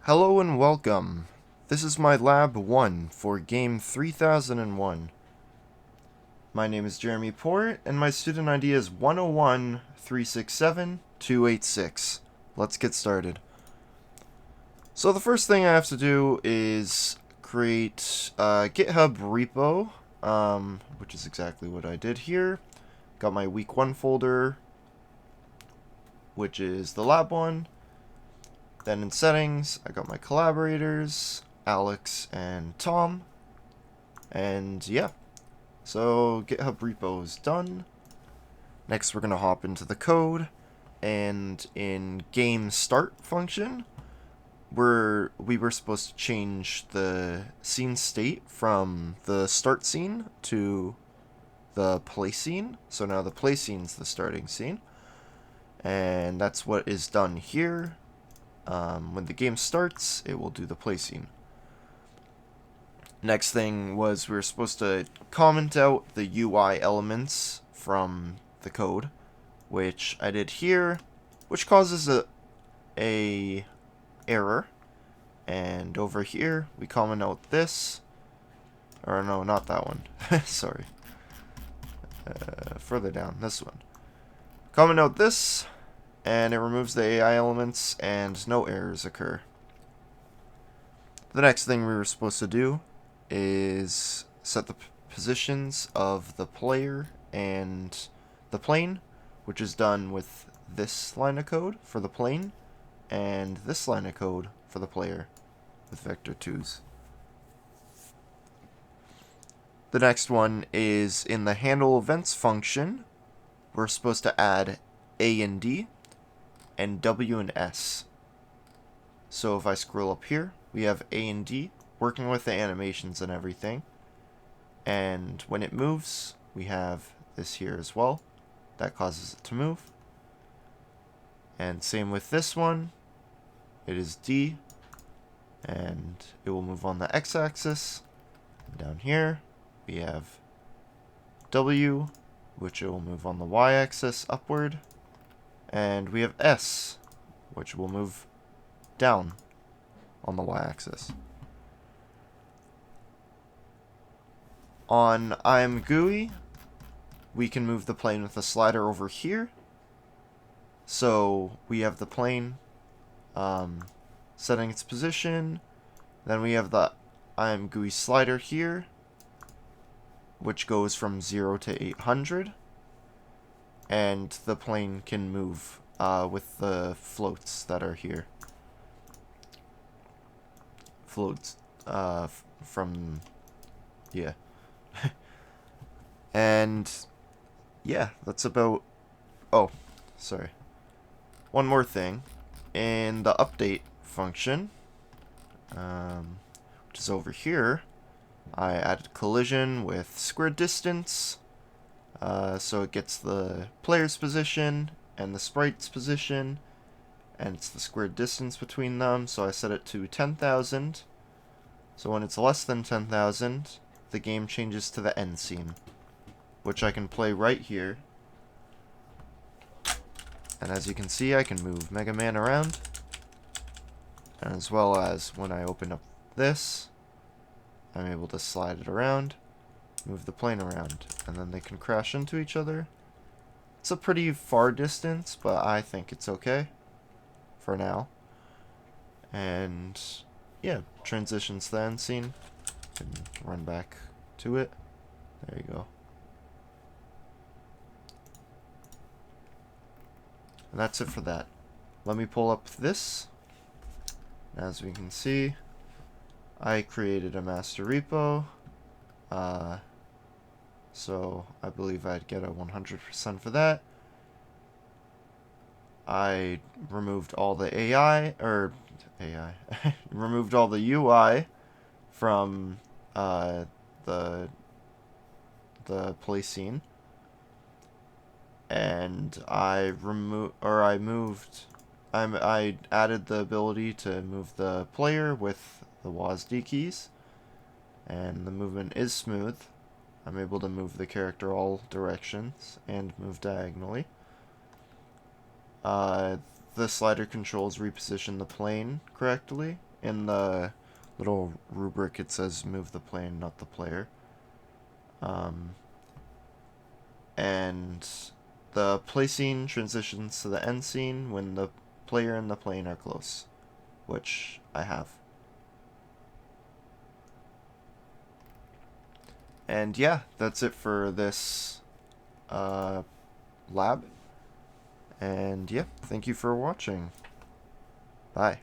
Hello and welcome. This is my Lab 1 for game 3001. My name is Jeremy Port, and my student ID is 101367286. Let's get started. So the first thing I have to do is create a GitHub repo, which is exactly what I did here. Got my week 1 folder, which is the Lab 1. Then in settings, I got my collaborators, Alex and Tom. And yeah, so GitHub repo is done. Next we're going to hop into the code, and in game start function, we were supposed to change the scene state from the start scene to the play scene. So now the play scene is the starting scene. And that's what is done here. When the game starts, it will do the play scene. Next thing was we were supposed to comment out the UI elements from the code, which I did here, which causes a error. And over here, we comment out this. Or no, not that one. Sorry. Further down, this one. Comment out this, and it removes the AI elements, and no errors occur. The next thing we were supposed to do is set the positions of the player and the plane, which is done with this line of code for the plane, and this line of code for the player with vector 2s. The next one is in the handle events function. We're supposed to add A and D and W and S. So if I scroll up here, we have A and D working with the animations and everything. And when it moves, we have this here as well. That causes it to move. And same with this one. It is D, and it will move on the x-axis. Down here, we have W, which it will move on the y-axis upward. And we have S, which will move down on the y-axis. On I'm GUI, we can move the plane with the slider over here. So we have the plane setting its position. Then we have the I'm GUI slider here, which goes from 0 to 800. And the plane can move with the floats that are here. Floats from, yeah. And yeah, that's about, oh, sorry. One more thing. In the update function, which is over here, I added collision with square distance. So it gets the player's position and the sprite's position, and it's the squared distance between them. So I set it to 10,000. So when it's less than 10,000, the game changes to the end scene, which I can play right here. And as you can see, I can move Mega Man around, and as well as when I open up this, I'm able to slide it around, move the plane around, and then they can crash into each other. It's a pretty far distance, but I think it's okay for now. And yeah, transitions to the end scene. Can run back to it. There you go. And that's it for that. Let me pull up this. As we can see, I created a master repo. So I believe I'd get a 100% for that. I removed all the removed all the UI from the play scene, and I added the ability to move the player with the WASD keys, and the movement is smooth. I'm able to move the character all directions and move diagonally. The slider controls reposition the plane correctly, In the little rubric it says move the plane, not the player. And the play scene transitions to the end scene when the player and the plane are close, which I have. And yeah, that's it for this lab. And yeah, thank you for watching. Bye.